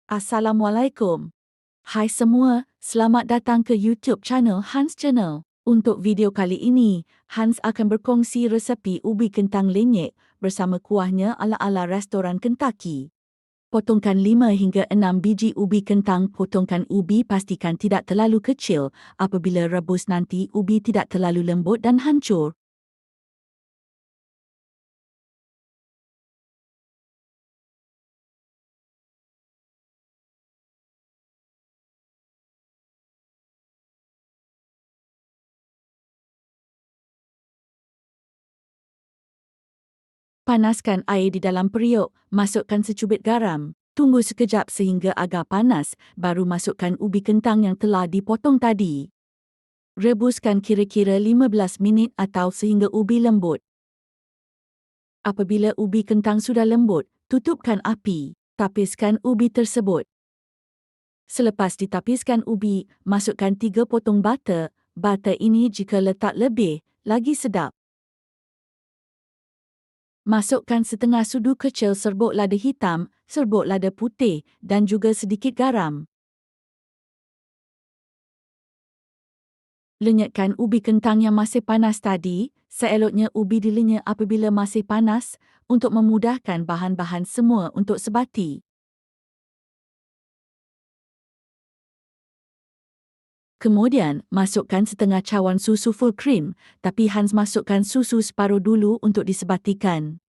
Assalamualaikum. Hai semua, selamat datang ke YouTube channel Hans Channel. Untuk video kali ini, Hans akan berkongsi resepi ubi kentang lenyek bersama kuahnya ala-ala restoran Kentucky. Potongkan 5 hingga 6 biji ubi kentang. Potongkan ubi pastikan tidak terlalu kecil. Apabila rebus nanti, ubi tidak terlalu lembut dan hancur. Panaskan air di dalam periuk, masukkan secubit garam. Tunggu sekejap sehingga agak panas, baru masukkan ubi kentang yang telah dipotong tadi. Rebuskan kira-kira 15 minit atau sehingga ubi lembut. Apabila ubi kentang sudah lembut, tutupkan api. Tapiskan ubi tersebut. Selepas ditapiskan ubi, masukkan 3 potong butter. Butter ini jika letak lebih, lagi sedap. Masukkan setengah sudu kecil serbuk lada hitam, serbuk lada putih dan juga sedikit garam. Lenyapkan ubi kentang yang masih panas tadi. Seeloknya ubi dilenyap apabila masih panas untuk memudahkan bahan-bahan semua untuk sebati. Kemudian, masukkan setengah cawan susu full cream, tapi Hans masukkan susu separuh dulu untuk disebatikan.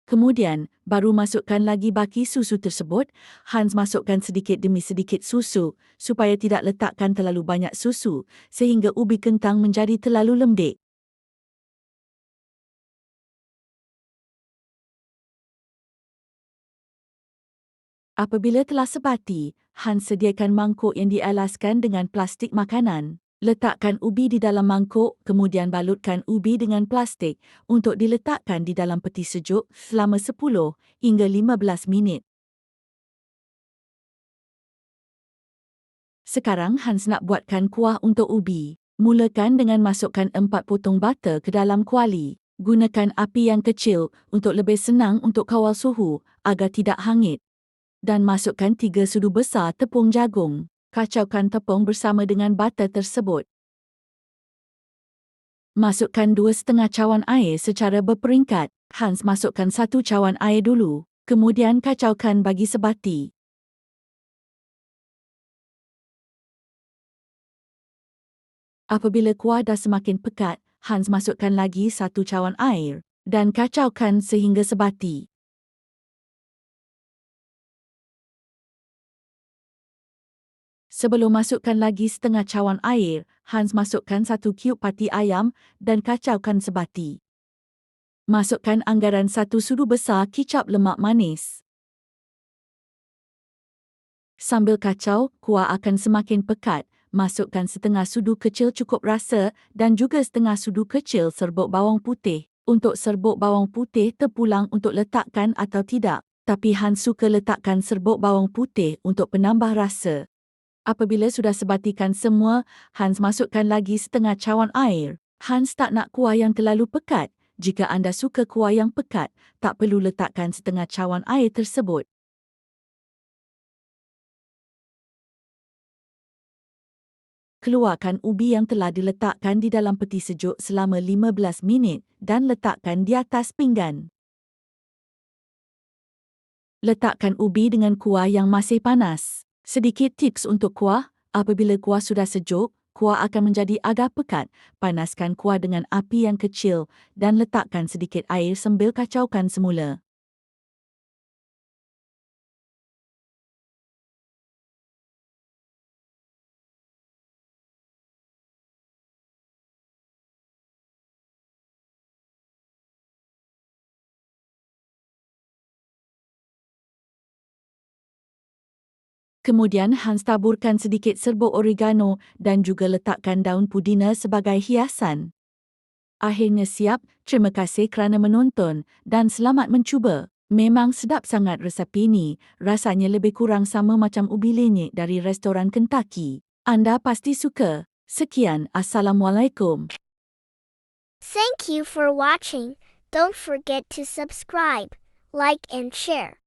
Kemudian, baru masukkan lagi baki susu tersebut. Hans masukkan sedikit demi sedikit susu, supaya tidak letakkan terlalu banyak susu, sehingga ubi kentang menjadi terlalu lembek. Apabila telah sebati, Hans sediakan mangkuk yang dialaskan dengan plastik makanan. Letakkan ubi di dalam mangkuk, kemudian balutkan ubi dengan plastik untuk diletakkan di dalam peti sejuk selama 10 hingga 15 minit. Sekarang Hans nak buatkan kuah untuk ubi. Mulakan dengan masukkan 4 potong butter ke dalam kuali. Gunakan api yang kecil untuk lebih senang untuk kawal suhu agar tidak hangit. Dan masukkan 3 sudu besar tepung jagung. Kacaukan tepung bersama dengan butter tersebut. Masukkan 2,5 cawan air secara berperingkat. Hans masukkan 1 cawan air dulu. Kemudian kacaukan bagi sebati. Apabila kuah dah semakin pekat, Hans masukkan lagi 1 cawan air dan kacaukan sehingga sebati. Sebelum masukkan lagi setengah cawan air, Hans masukkan 1 kiub pati ayam dan kacaukan sebati. Masukkan anggaran 1 sudu besar kicap lemak manis. Sambil kacau, kuah akan semakin pekat. Masukkan setengah sudu kecil cukup rasa dan juga setengah sudu kecil serbuk bawang putih. Untuk serbuk bawang putih terpulang untuk letakkan atau tidak, tapi Hans suka letakkan serbuk bawang putih untuk penambah rasa. Apabila sudah sebatikan semua, Hans masukkan lagi setengah cawan air. Hans tak nak kuah yang terlalu pekat. Jika anda suka kuah yang pekat, tak perlu letakkan setengah cawan air tersebut. Keluarkan ubi yang telah diletakkan di dalam peti sejuk selama 15 minit dan letakkan di atas pinggan. Letakkan ubi dengan kuah yang masih panas. Sedikit tips untuk kuah, apabila kuah sudah sejuk, kuah akan menjadi agak pekat. Panaskan kuah dengan api yang kecil dan letakkan sedikit air sambil kacaukan semula. Kemudian Hans taburkan sedikit serbuk oregano dan juga letakkan daun pudina sebagai hiasan. Akhirnya siap, terima kasih kerana menonton dan selamat mencuba. Memang sedap sangat resep ini, rasanya lebih kurang sama macam ubi lenyek dari restoran Kentucky. Anda pasti suka. Sekian, Assalamualaikum. Thank you for watching. Don't forget to subscribe, like and share.